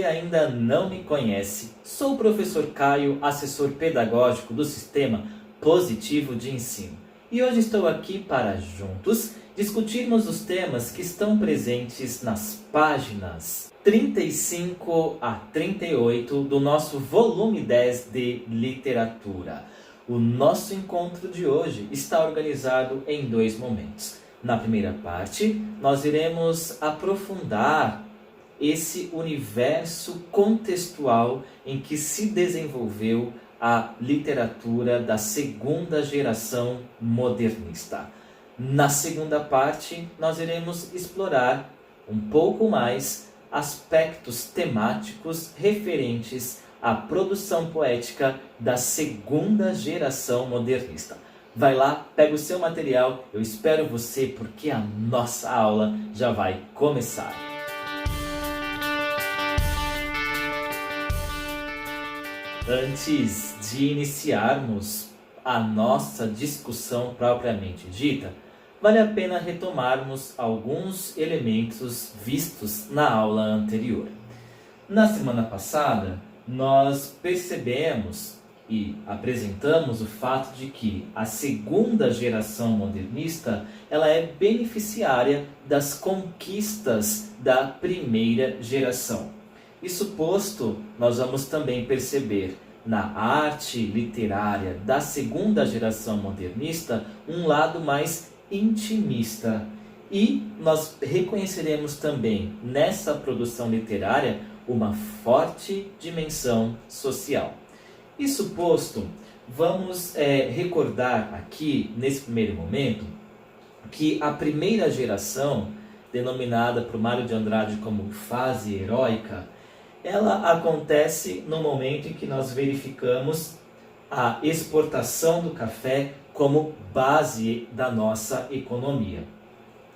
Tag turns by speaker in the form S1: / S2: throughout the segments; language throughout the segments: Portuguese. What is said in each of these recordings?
S1: ainda não me conhece, sou o professor Caio, assessor pedagógico do Sistema Positivo de Ensino. E hoje estou aqui para juntos discutirmos os temas que estão presentes nas páginas 35 a 38 do nosso volume 10 de literatura. O nosso encontro de hoje está organizado em dois momentos. Na primeira parte, nós iremos aprofundar esse universo contextual em que se desenvolveu a literatura da segunda geração modernista. Na segunda parte, nós iremos explorar um pouco mais aspectos temáticos referentes à produção poética da segunda geração modernista. Vai lá, pega o seu material, eu espero você porque a nossa aula já vai começar. Antes de iniciarmos a nossa discussão propriamente dita, vale a pena retomarmos alguns elementos vistos na aula anterior. Na semana passada, nós percebemos e apresentamos o fato de que a segunda geração modernista ela é beneficiária das conquistas da primeira geração. Isso posto, nós vamos também perceber na arte literária da segunda geração modernista um lado mais intimista. E nós reconheceremos também nessa produção literária uma forte dimensão social. Isso posto, vamos recordar aqui, nesse primeiro momento, que a primeira geração, denominada por Mário de Andrade como fase heróica, ela acontece no momento em que nós verificamos a exportação do café como base da nossa economia.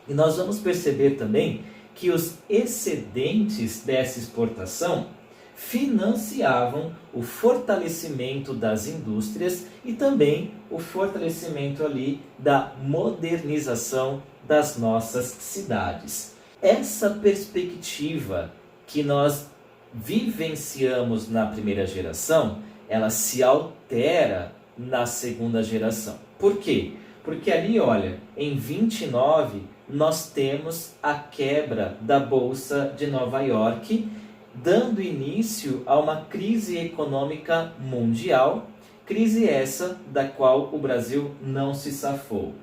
S1: E nós vamos perceber também que os excedentes dessa exportação financiavam o fortalecimento das indústrias e também o fortalecimento ali da modernização das nossas cidades. Essa perspectiva que nós vivenciamos na primeira geração, ela se altera na segunda geração. Por quê? Porque ali, olha, em 29 nós temos a quebra da Bolsa de Nova York, dando início a uma crise econômica mundial, crise essa da qual o Brasil não se safou.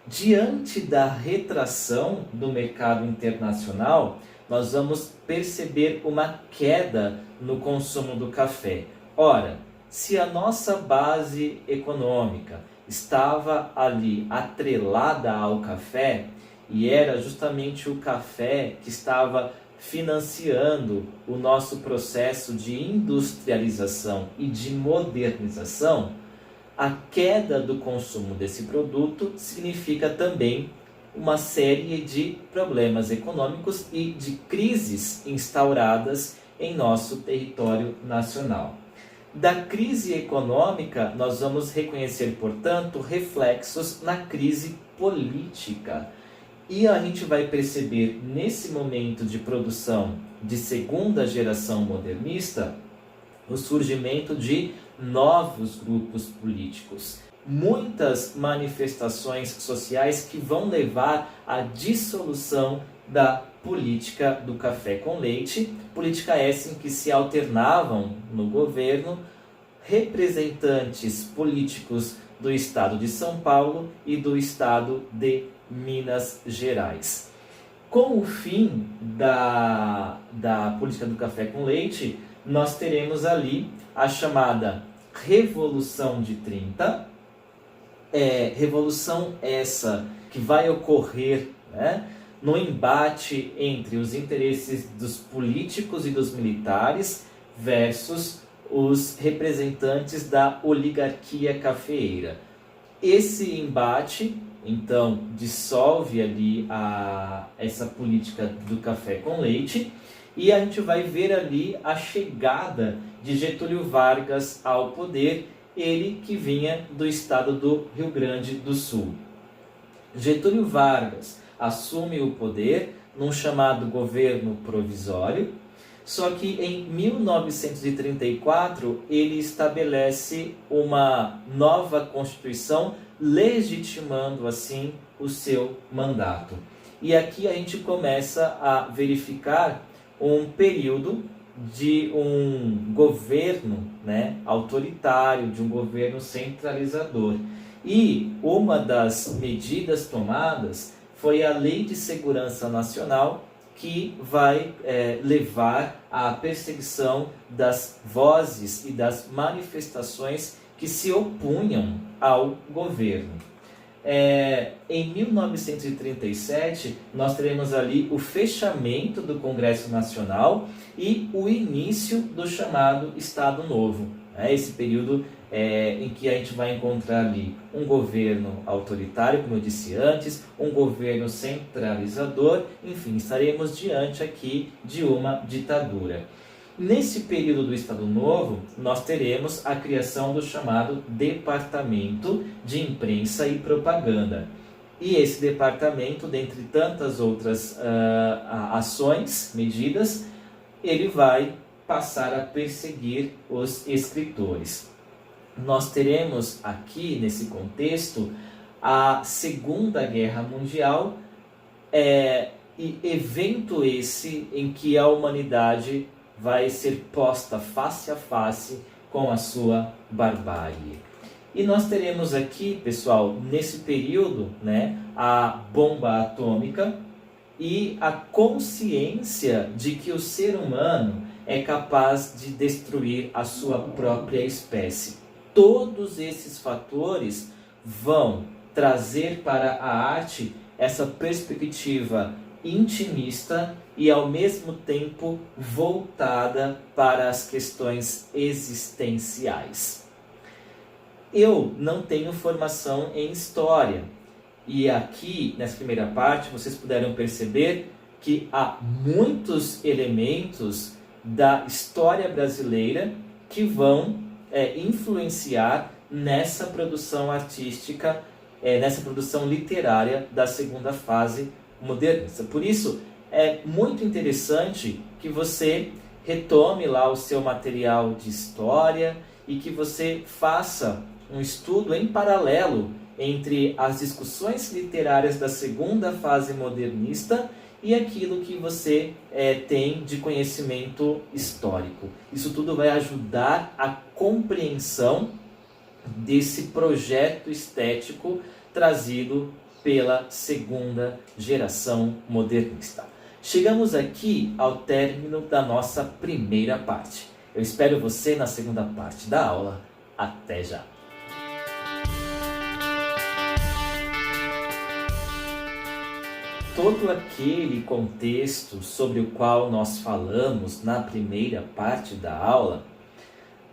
S1: Diante da retração do mercado internacional, nós vamos perceber uma queda no consumo do café. Ora, se a nossa base econômica estava ali atrelada ao café, e era justamente o café que estava financiando o nosso processo de industrialização e de modernização, a queda do consumo desse produto significa também uma série de problemas econômicos e de crises instauradas em nosso território nacional. Da crise econômica, nós vamos reconhecer, portanto, reflexos na crise política. E a gente vai perceber, nesse momento de produção de segunda geração modernista, o surgimento de novos grupos políticos. Muitas manifestações sociais que vão levar à dissolução da política do café com leite, política essa em que se alternavam no governo representantes políticos do estado de São Paulo e do estado de Minas Gerais. Com o fim da política do café com leite, nós teremos ali a chamada Revolução de 30, revolução essa que vai ocorrer, né, no embate entre os interesses dos políticos e dos militares versus os representantes da oligarquia cafeeira. Esse embate, então, dissolve ali essa política do café com leite e a gente vai ver ali a chegada de Getúlio Vargas ao poder, ele que vinha do estado do Rio Grande do Sul. Getúlio Vargas assume o poder num chamado governo provisório, Só que em 1934 ele estabelece uma nova Constituição, legitimando assim o seu mandato. E aqui a gente começa a verificar um período de um governo, né, autoritário, de um governo centralizador. E uma das medidas tomadas foi a Lei de Segurança Nacional, que vai levar à perseguição das vozes e das manifestações que se opunham ao governo. Em 1937, nós teremos ali o fechamento do Congresso Nacional e o início do chamado Estado Novo. Esse período em que a gente vai encontrar ali um governo autoritário, como eu disse antes, um governo centralizador, enfim, estaremos diante aqui de uma ditadura. Nesse período do Estado Novo, nós teremos a criação do chamado Departamento de Imprensa e Propaganda. E esse departamento, dentre tantas outras ações, medidas, ele vai passar a perseguir os escritores. Nós teremos aqui, nesse contexto, a Segunda Guerra Mundial, e evento esse em que a humanidade vai ser posta face a face com a sua barbárie. E nós teremos aqui, pessoal, nesse período, né, a bomba atômica e a consciência de que o ser humano é capaz de destruir a sua própria espécie. Todos esses fatores vão trazer para a arte essa perspectiva intimista e ao mesmo tempo voltada para as questões existenciais. Eu não tenho formação em história e aqui nessa primeira parte vocês puderam perceber que há muitos elementos da história brasileira que vão influenciar nessa produção artística, nessa produção literária da segunda fase modernista. Por isso, é muito interessante que você retome lá o seu material de história e que você faça um estudo em paralelo entre as discussões literárias da segunda fase modernista e aquilo que você tem de conhecimento histórico. Isso tudo vai ajudar a compreensão desse projeto estético trazido pela segunda geração modernista. Chegamos aqui ao término da nossa primeira parte. Eu espero você na segunda parte da aula. Até já! Todo aquele contexto sobre o qual nós falamos na primeira parte da aula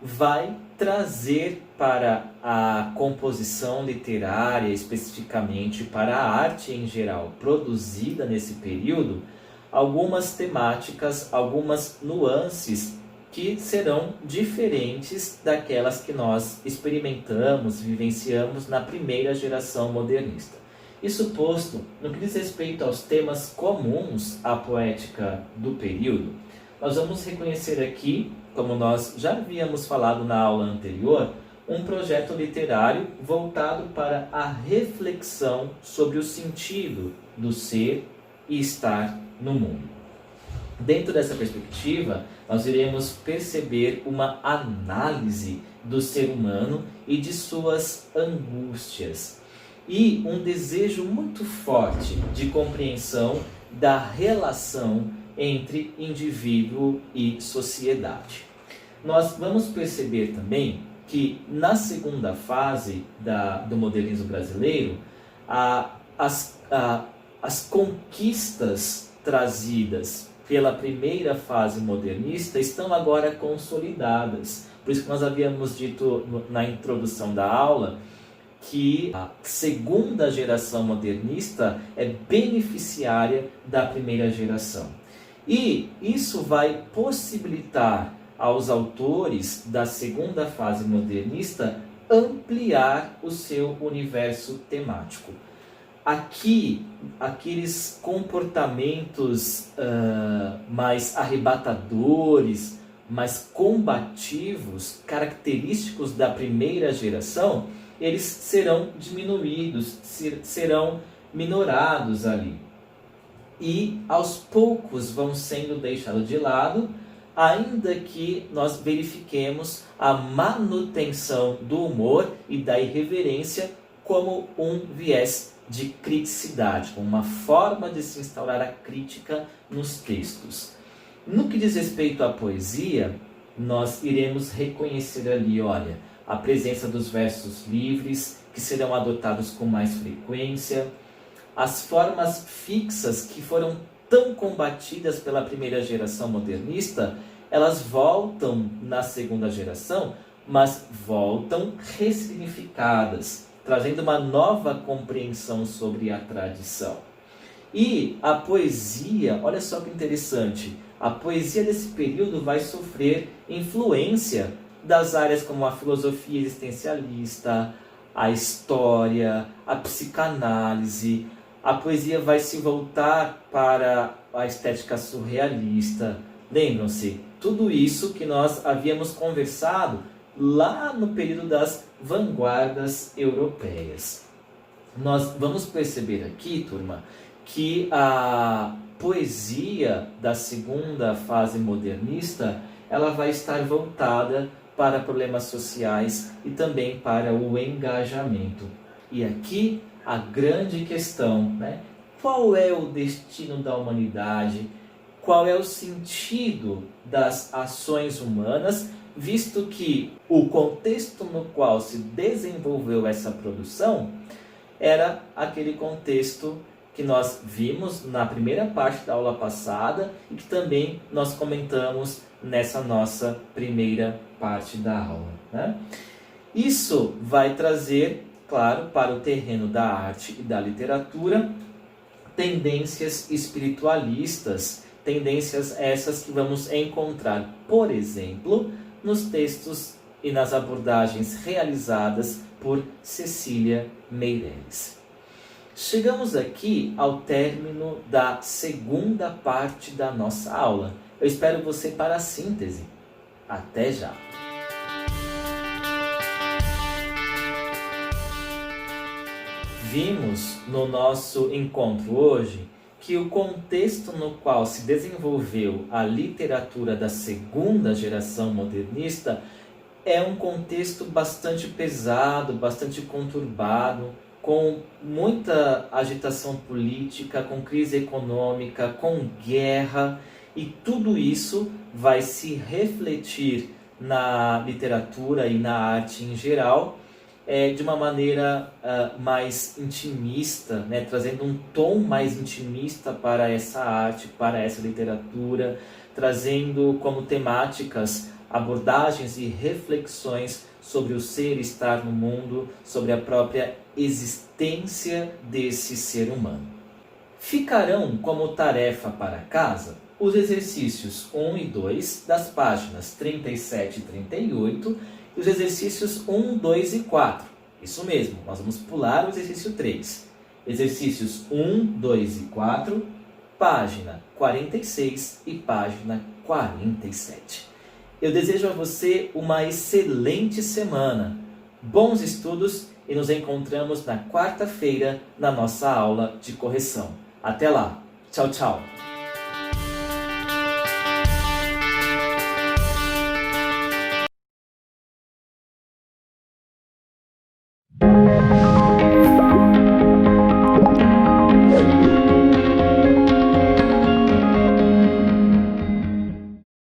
S1: vai trazer para a composição literária, especificamente para a arte em geral, produzida nesse período, algumas temáticas, algumas nuances que serão diferentes daquelas que nós experimentamos, vivenciamos na primeira geração modernista. Isso posto, no que diz respeito aos temas comuns à poética do período, nós vamos reconhecer aqui, como nós já havíamos falado na aula anterior, um projeto literário voltado para a reflexão sobre o sentido do ser e estar no mundo. Dentro dessa perspectiva, nós iremos perceber uma análise do ser humano e de suas angústias, e um desejo muito forte de compreensão da relação entre indivíduo e sociedade. Nós vamos perceber também que na segunda fase do modernismo brasileiro, as conquistas trazidas pela primeira fase modernista estão agora consolidadas. Por isso que nós havíamos dito na introdução da aula que a segunda geração modernista é beneficiária da primeira geração. E isso vai possibilitar aos autores da segunda fase modernista ampliar o seu universo temático. aqui, aqueles comportamentos mais arrebatadores, mais combativos, característicos da primeira geração, eles serão diminuídos, serão minorados ali. E aos poucos vão sendo deixados de lado, ainda que nós verifiquemos a manutenção do humor e da irreverência como um viés de criticidade, como uma forma de se instaurar a crítica nos textos. No que diz respeito à poesia, nós iremos reconhecer ali, olha, a presença dos versos livres, que serão adotados com mais frequência, as formas fixas que foram tão combatidas pela primeira geração modernista, elas voltam na segunda geração, mas voltam ressignificadas, trazendo uma nova compreensão sobre a tradição. E a poesia, olha só que interessante, a poesia desse período vai sofrer influência das áreas como a filosofia existencialista, a história, a psicanálise. A poesia vai se voltar para a estética surrealista. Lembram-se, tudo isso que nós havíamos conversado lá no período das vanguardas europeias. Nós vamos perceber aqui, turma, que a poesia da segunda fase modernista, ela vai estar voltada para problemas sociais e também para o engajamento. E aqui a grande questão, né? Qual é o destino da humanidade? Qual é o sentido das ações humanas, visto que o contexto no qual se desenvolveu essa produção era aquele contexto que nós vimos na primeira parte da aula passada e que também nós comentamos nessa nossa primeira parte da aula, né? Isso vai trazer, claro, para o terreno da arte e da literatura, tendências espiritualistas, tendências essas que vamos encontrar, por exemplo, nos textos e nas abordagens realizadas por Cecília Meirelles. Chegamos aqui ao término da segunda parte da nossa aula. Eu espero você para a síntese. Até já! Vimos no nosso encontro hoje que o contexto no qual se desenvolveu a literatura da segunda geração modernista é um contexto bastante pesado, bastante conturbado, com muita agitação política, com crise econômica, com guerra, e tudo isso vai se refletir na literatura e na arte em geral, de uma maneira mais intimista, né? Trazendo um tom mais intimista para essa arte, para essa literatura, trazendo como temáticas abordagens e reflexões sobre o ser e estar no mundo, sobre a própria existência desse ser humano. Ficarão como tarefa para casa os exercícios 1 e 2 das páginas 37 e 38 e os exercícios 1, 2 e 4. Isso mesmo, nós vamos pular o exercício 3. Exercícios 1, 2 e 4, página 46 e página 47. Eu desejo a você uma excelente semana, bons estudos e nos encontramos na quarta-feira na nossa aula de correção. Até lá! Tchau, tchau!